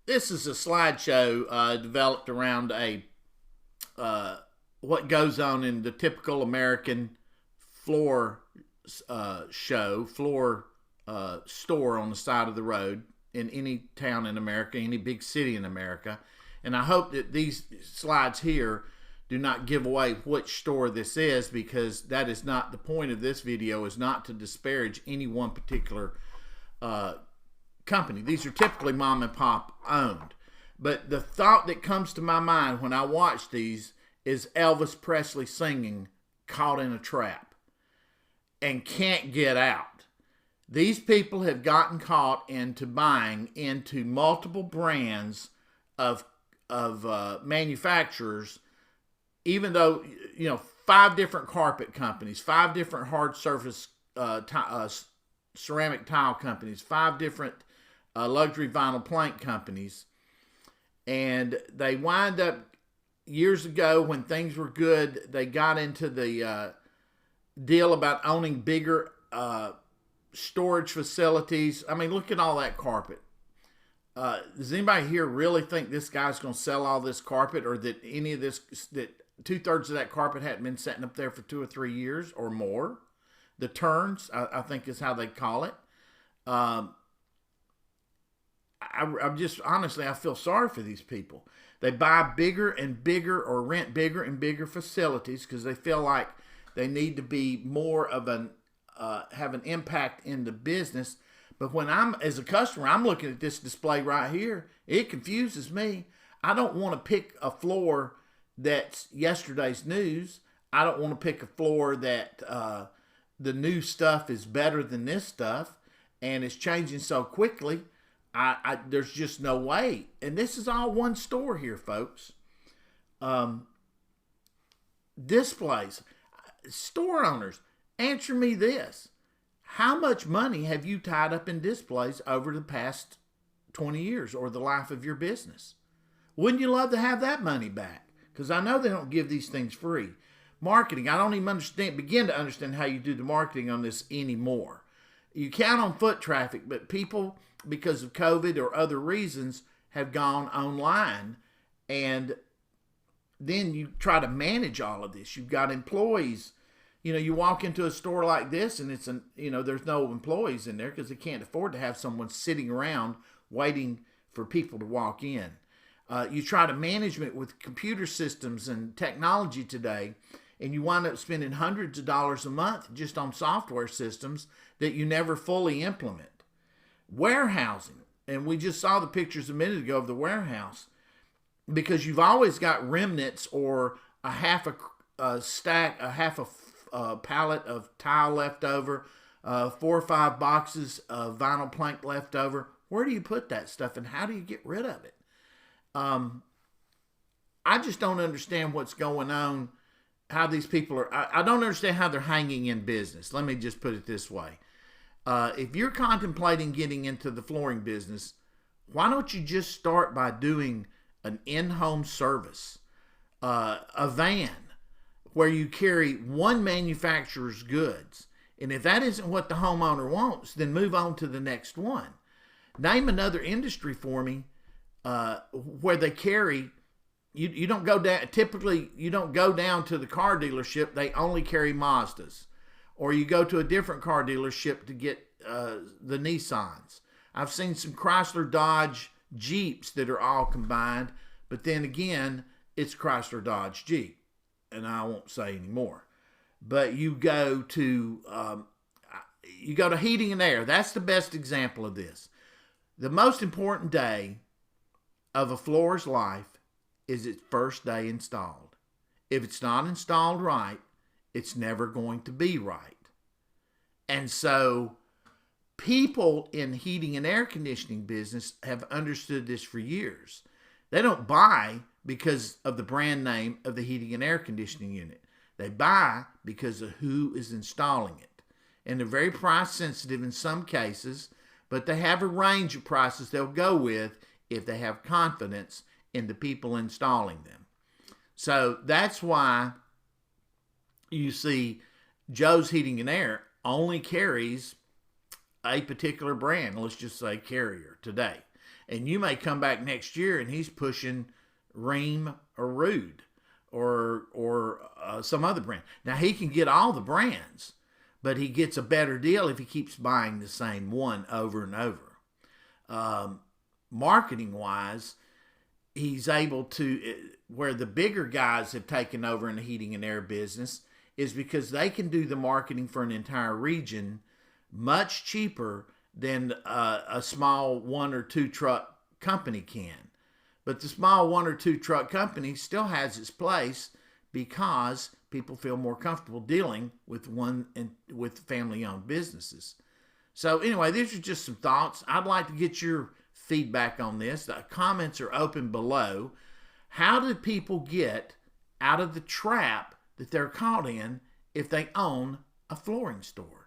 This is a slideshow developed around a what goes on in the typical American floor store on the side of the road in any town in America, any big city in America. And I hope that these slides here do not give away which store this is, because that is not the point of this video, is not to disparage any one particular company. These are typically mom and pop owned. But the thought that comes to my mind when I watch these is Elvis Presley singing "Caught in a Trap" and can't get out. These people have gotten caught into buying into multiple brands of manufacturers, even though, 5 different carpet companies, 5 different hard surface ceramic tile companies, 5 different luxury vinyl plank companies. And they wind up, years ago when things were good, they got into the deal about owning bigger storage facilities. I mean, look at all that carpet. Does anybody here really think this guy's going to sell all this carpet, or that any of this, that 2/3 of that carpet hadn't been sitting up there for 2 or 3 years or more? The turns, I think is how they call it. I'm just, honestly, I feel sorry for these people. They buy bigger and bigger, or rent bigger and bigger facilities, because they feel like they need to be more of an, have an impact in the business. But when I'm, as a customer, I'm looking at this display right here, it confuses me. I don't want to pick a floor that's yesterday's news. I don't want to pick a floor that the new stuff is better than this stuff, and it's changing so quickly. There's just no way. And this is all one store here, folks. Displays. Store owners, answer me this. How much money have you tied up in displays over the past 20 years or the life of your business? Wouldn't you love to have that money back? Because I know they don't give these things free. Marketing, I don't even begin to understand how you do the marketing on this anymore. You count on foot traffic, but people, because of COVID or other reasons, have gone online, and then you try to manage all of this. You've got employees. You walk into a store like this, and there's no employees in there because they can't afford to have someone sitting around waiting for people to walk in. You try to manage it with computer systems and technology today, and you wind up spending hundreds of dollars a month just on software systems that you never fully implement. Warehousing, and we just saw the pictures a minute ago of the warehouse, because you've always got remnants or a half a pallet of tile left over, 4 or 5 boxes of vinyl plank left over. Where do you put that stuff, and how do you get rid of it? I just don't understand what's going on, how these people are. I don't understand how they're hanging in business. Let me just put it this way. If you're contemplating getting into the flooring business, why don't you just start by doing an in-home service, a van, where you carry one manufacturer's goods. And if that isn't what the homeowner wants, then move on to the next one. Name another industry for me where they carry, you don't go down, typically you don't go down to the car dealership, they only carry Mazdas. Or you go to a different car dealership to get the Nissans. I've seen some Chrysler, Dodge, Jeeps that are all combined, but then again, it's Chrysler, Dodge, Jeep. And I won't say any more. But you go to heating and air. That's the best example of this. The most important day of a floor's life is its first day installed. If it's not installed right, it's never going to be right. And so people in heating and air conditioning business have understood this for years. They don't buy because of the brand name of the heating and air conditioning unit. They buy because of who is installing it. And they're very price sensitive in some cases, but they have a range of prices they'll go with if they have confidence in the people installing them. So that's why you see Joe's Heating and Air only carries a particular brand, let's just say Carrier today. And you may come back next year and he's pushing Ream or Rude or some other brand. Now, he can get all the brands, but he gets a better deal if he keeps buying the same one over and over. Marketing-wise, he's able to, where the bigger guys have taken over in the heating and air business, is because they can do the marketing for an entire region much cheaper than a small 1 or 2 truck company can. But the small 1 or 2 truck company still has its place because people feel more comfortable dealing with with family-owned businesses. So anyway, these are just some thoughts. I'd like to get your feedback on this. The comments are open below. How do people get out of the trap that they're caught in if they own a flooring store?